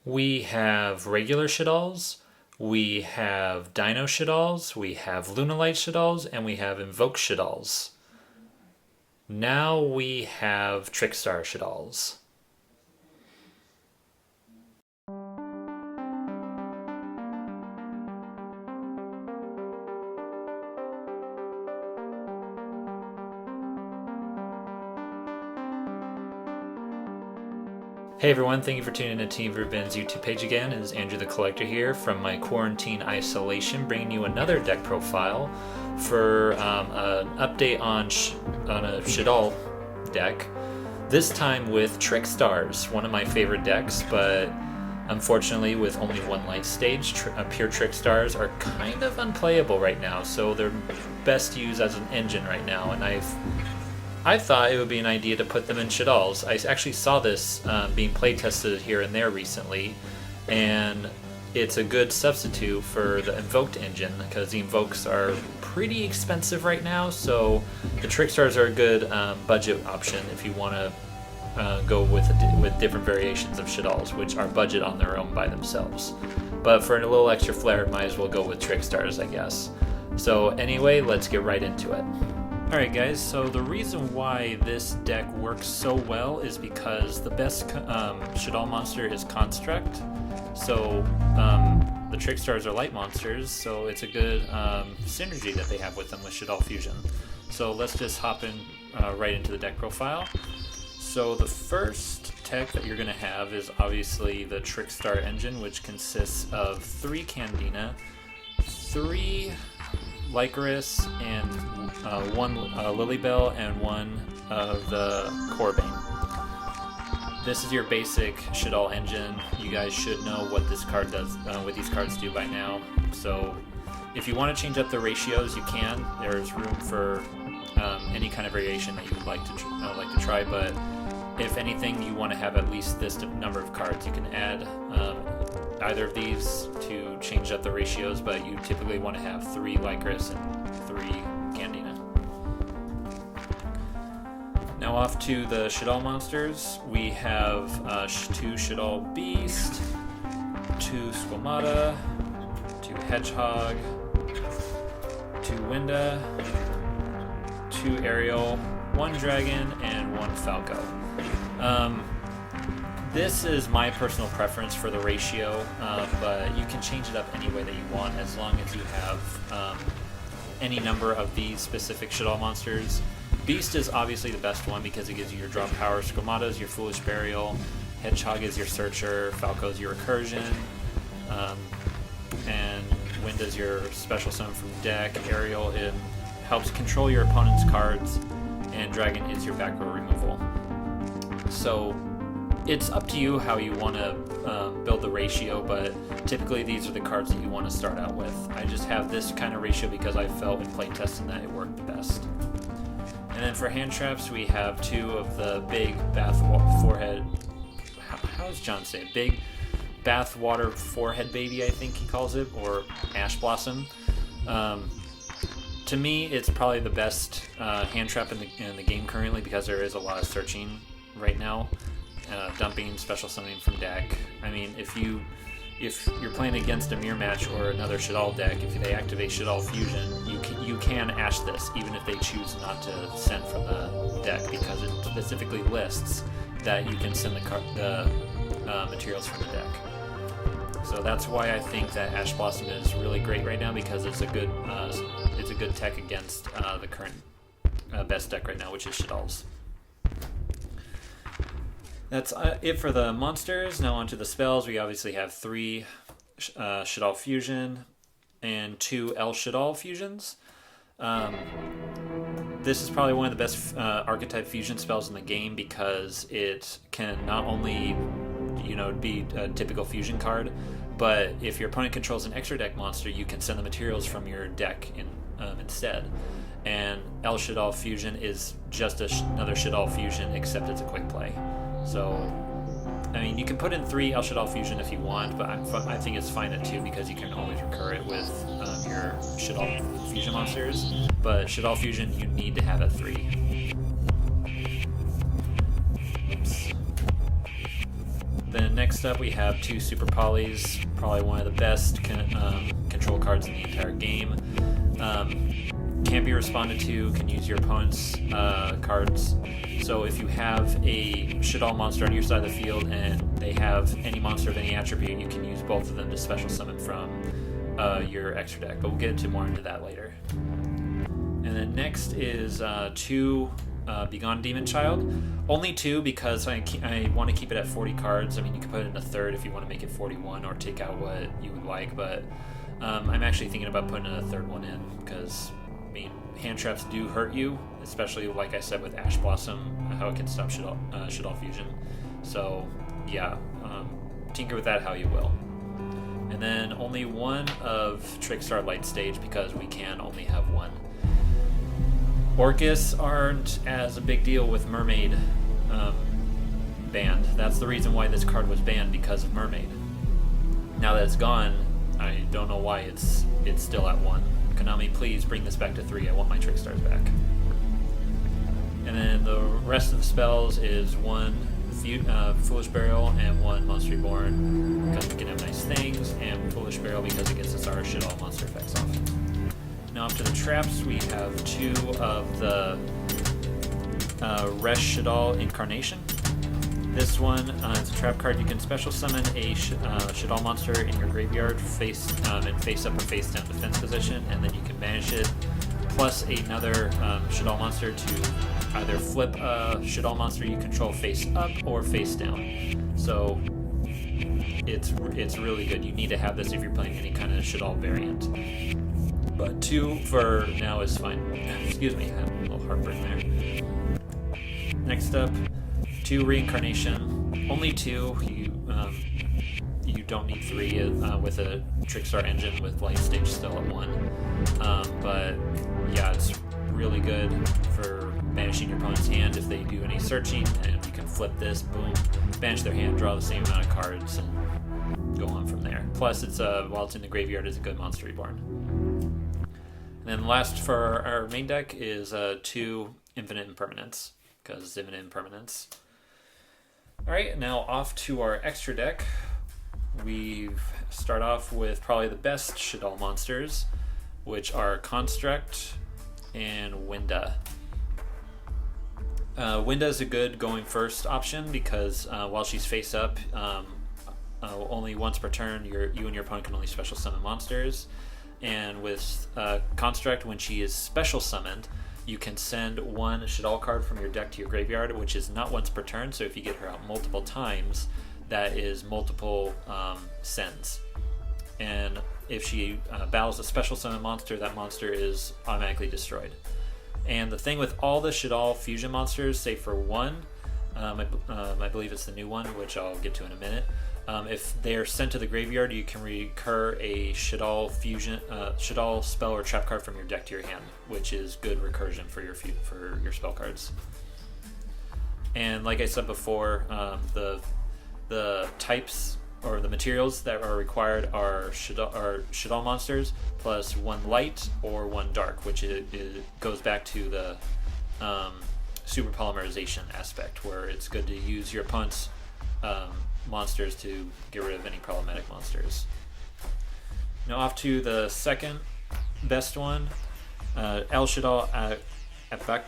We have regular Shaddolls, we have Dino Shaddolls, we have Lunalight Shaddolls, and we have invoked Shaddolls. Now we have Trickstar Shaddolls. Hey everyone, thank you for tuning in to Team Rubin's YouTube page again. It is Andrew the Collector here from my quarantine isolation, bringing you another deck profile for an update on a Shaddoll deck. This time with Trickstars, one of my favorite decks, but unfortunately with only one light stage, pure Trickstars are kind of unplayable right now, so they're best used as an engine right now, and I thought it would be an idea to put them in Shaddolls. I actually saw this being play tested here and there recently, and it's a good substitute for the invoked engine because the invokes are pretty expensive right now, so the Trickstars are a good budget option if you want to go with different variations of Shaddolls, which are budget on their own by themselves. But for a little extra flair, might as well go with Trickstars, I guess. So anyway, let's get right into it. Alright guys, so the reason why this deck works so well is because the best Shaddoll monster is Construct. So the Trickstars are light monsters, so it's a good synergy that they have with them with Shaddoll Fusion. So let's just hop in right into the deck profile. So the first tech that you're going to have is obviously the Trickstar engine, which consists of 3 Candina, 3 Lycoris, and 1 Lilybell, and 1 of the Corbane. This is your basic Shaddoll engine. You guys should know what this card does, what these cards do by now. So if you want to change up the ratios, you can. There's room for any kind of variation that you would like to try, but if anything, you want to have at least this number of cards. You can add either of these to change up the ratios, but you typically want to have 3 Lycoris and 3 Candina. Now off to the Shaddoll monsters. We have 2 Shaddoll Beast, 2 Squamata, 2 Hedgehog, 2 Winda, 2 Ariel, 1 Dragon, and 1 Falco. This is my personal preference for the ratio, but you can change it up any way that you want as long as you have any number of these specific Shaddoll monsters. Beast is obviously the best one because it gives you your draw power. Squamata is your Foolish Burial, Hedgehog is your Searcher, Falco is your Recursion, and Wind is your Special Summon from the deck. Ariel helps control your opponent's cards, and Dragon is your back row removal. So it's up to you how you want to build the ratio, but typically these are the cards that you want to start out with. I just have this kind of ratio because I felt in playtesting that it worked the best. And then for hand traps, we have 2 of the big forehead. How does John say it? Big bathwater forehead baby, I think he calls it, or ash blossom. To me, it's probably the best hand trap in the game currently because there is a lot of searching right now. Dumping, special summoning from deck. I mean, if you're playing against a mirror match or another Shaddoll deck, if they activate Shaddoll Fusion, you can ash this even if they choose not to send from the deck because it specifically lists that you can send the materials from the deck. So that's why I think that Ash Blossom is really great right now because it's a good tech against the current best deck right now, which is Shaddolls. That's it for the monsters. Now onto the spells. We obviously have 3 Shaddoll Fusion and 2 El Shaddoll Fusions. This is probably one of the best archetype fusion spells in the game because it can not only be a typical fusion card, but if your opponent controls an extra deck monster, you can send the materials from your deck instead. And El Shaddoll Fusion is just another Shaddoll Fusion, except it's a quick play. So, I mean, you can put in 3 El Shaddoll Fusion if you want, but I think it's fine at 2 because you can always recur it with your Shaddoll Fusion monsters. But Shaddoll Fusion, you need to have at 3. Oops. The next Next up, we have 2 Super Polys, probably one of the best control cards in the entire game. Can't be responded to, can use your opponent's cards. So if you have a Shaddoll monster on your side of the field and they have any monster of any attribute, you can use both of them to special summon from your extra deck, but we'll get more into that later. And then next is 2 Begone Demon Child. Only 2 because I want to keep it at 40 cards. I mean, you can put it in a third if you want to make it 41 or take out what you would like, but I'm actually thinking about putting a third one in because, I mean, hand traps do hurt you, especially, like I said, with Ash Blossom, how it can stop Shaddoll Fusion. So, yeah, tinker with that how you will. And then only 1 of Trickstar Light Stage because we can only have 1. Orcus aren't as a big deal with Mermaid banned. That's the reason why this card was banned, because of Mermaid. Now that it's gone, I don't know why it's still at 1. Konami, please bring this back to 3. I want my Trickstars back. And then the rest of the spells is 1 Foolish Burial and 1 Monster Reborn because we can have nice things, and Foolish Burial because it gets us our Shaddoll monster effects off. Now up to the traps, we have 2 of the Resh Shaddoll Incarnation. This one is a trap card. You can special summon a Shaddoll monster in your graveyard face up or face down defense position, and then you can banish it, plus another Shaddoll monster to either flip a Shaddoll monster you control face up or face down. So it's really good. You need to have this if you're playing any kind of Shaddoll variant. But 2 for now is fine. Excuse me, I had a little heartburn there. Next up, 2 Reincarnation. Only 2. You don't need 3 with a Trickstar engine with Light Stage still at 1. But yeah, it's really good for banishing your opponent's hand if they do any searching, and you can flip this, boom, banish their hand, draw the same amount of cards, and go on from there. Plus, it's while it's in the graveyard, it's a good Monster Reborn. And then last for our main deck is 2 Infinite Impermanence, because it's Infinite Impermanence. Alright, now off to our extra deck. We start off with probably the best Shaddoll monsters, which are Construct and Winda. Winda is a good going first option because while she's face up, only once per turn, you and your opponent can only special summon monsters. And with Construct, when she is special summoned, you can send 1 Shaddoll card from your deck to your graveyard, which is not once per turn, so if you get her out multiple times, that is multiple sends. And if she battles a special summon monster, that monster is automatically destroyed. And the thing with all the Shaddoll fusion monsters, save for 1, I believe it's the new one, which I'll get to in a minute, if they are sent to the graveyard, you can recur a Shaddoll fusion, Shaddoll spell or trap card from your deck to your hand, which is good recursion for your spell cards. And like I said before, the types or the materials that are required are Shaddoll monsters plus 1 light or 1 dark, which it goes back to the super polymerization aspect, where it's good to use your opponent's monsters to get rid of any problematic monsters. Now off to the second best one, El Shaddoll Invoked.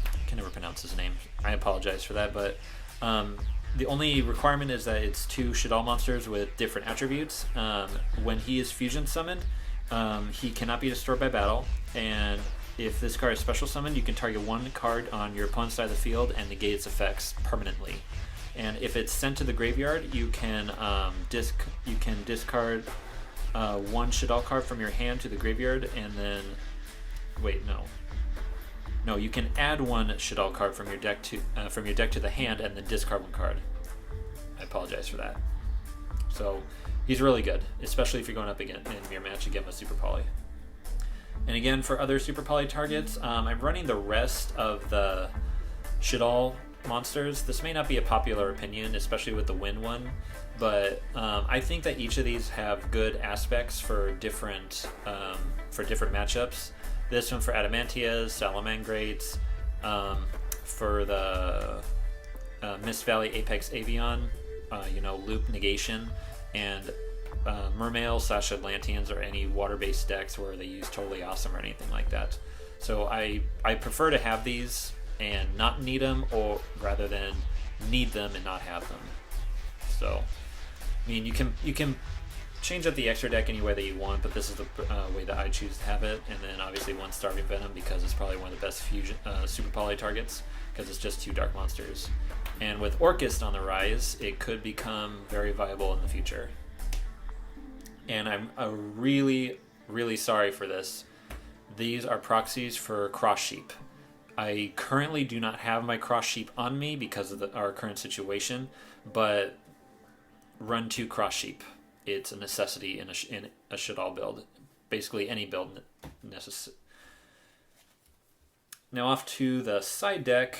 I can never pronounce his name. I apologize for that, but the only requirement is that it's 2 Shaddoll monsters with different attributes. When he is fusion summoned, he cannot be destroyed by battle, and if this card is special summoned, you can target 1 card on your opponent's side of the field and negate its effects permanently. And if it's sent to the graveyard, you can discard 1 Shaddoll card from your hand to the graveyard, and then no, you can add 1 Shaddoll card from your deck to the hand, and then discard 1 card. I apologize for that. So he's really good, especially if you're going up again in your match again with Super Poly. And again, for other Super Poly targets, I'm running the rest of the Shaddoll monsters. This may not be a popular opinion, especially with the Wind one, but I think that each of these have good aspects for different matchups. This one for Adamantias, Salamangrates, for the Mist Valley Apex Avian loop negation, and Mermail / Atlanteans or any water-based decks where they use Totally Awesome or anything like that. So I prefer to have these and not need them, or rather than need them and not have them. So I mean, you can change up the extra deck any way that you want, but this is the way that I choose to have it. And then obviously one Starving Venom, because it's probably one of the best fusion super poly targets, because it's just 2 dark monsters. And with Orcust on the rise, it could become very viable in the future. And I'm really, really sorry for this. These are proxies for Cross Sheep. I currently do not have my Cross Sheep on me because of our current situation, but run 2 Cross Sheep. It's a necessity in a Shaddoll build. Basically any build necessary. Now off to the side deck.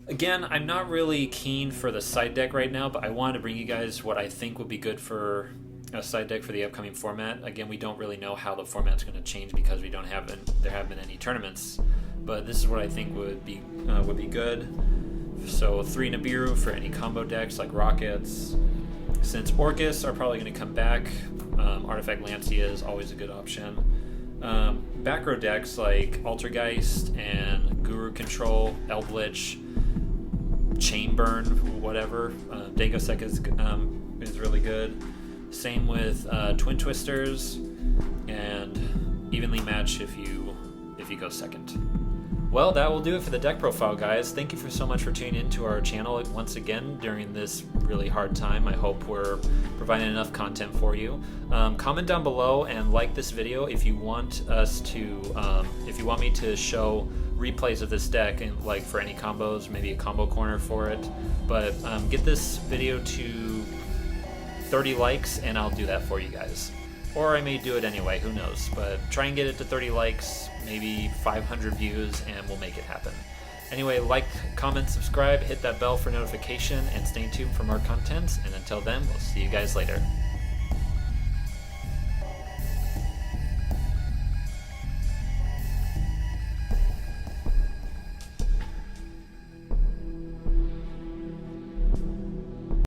Again, I'm not really keen for the side deck right now, but I wanted to bring you guys what I think would be good for a side deck for the upcoming format. Again, we don't really know how the format's going to change because there haven't been any tournaments, but this is what I think would be good. So 3 Nibiru for any combo decks like Rockets. Since Orcus are probably going to come back, Artifact Lancia is always a good option. Back row decks like Altergeist and Guru Control, Eldritch, Chainburn, whatever. Dagosek is really good. Same with Twin Twisters, and Evenly Match if you go second. Well, that will do it for the deck profile, guys. Thank you so much for tuning in to our channel once again during this really hard time. I hope we're providing enough content for you. Comment down below and like this video if you want if you want me to show replays of this deck and like for any combos, maybe a combo corner for it. But get this video to 30 likes and I'll do that for you guys. Or I may do it anyway, who knows. But try and get it to 30 likes, maybe 500 views, and we'll make it happen. Anyway, like, comment, subscribe, hit that bell for notification, and stay tuned for more content. And until then, we'll see you guys later.